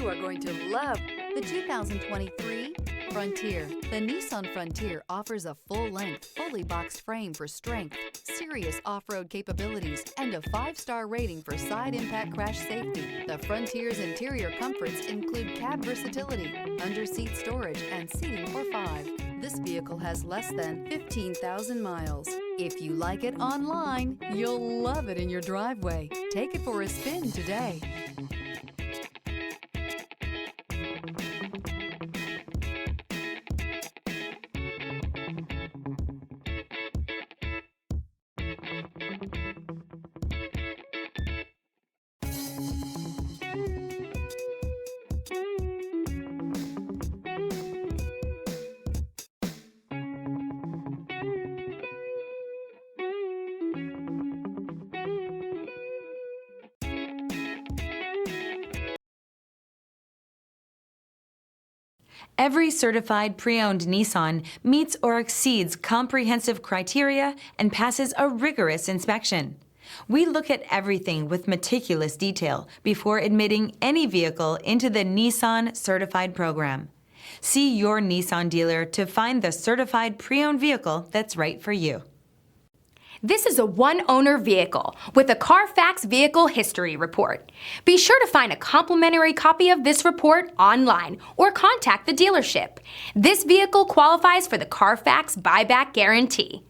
are going to love the 2023 Frontier. The Nissan Frontier offers a full-length, fully boxed frame for strength, serious off-road capabilities, and a 5-star rating for side impact crash safety. The Frontier's interior comforts include cab versatility, under-seat storage, and seating for 5. This vehicle has less than 15,000 miles. If you like it online, you'll love it in your driveway. Take it for a spin today. Every certified pre-owned Nissan meets or exceeds comprehensive criteria and passes a rigorous inspection. We look at everything with meticulous detail before admitting any vehicle into the Nissan Certified Program. See your Nissan dealer to find the certified pre-owned vehicle that's right for you. This is a one-owner vehicle with a Carfax Vehicle History Report. Be sure to find a complimentary copy of this report online or contact the dealership. This vehicle qualifies for the Carfax Buyback Guarantee.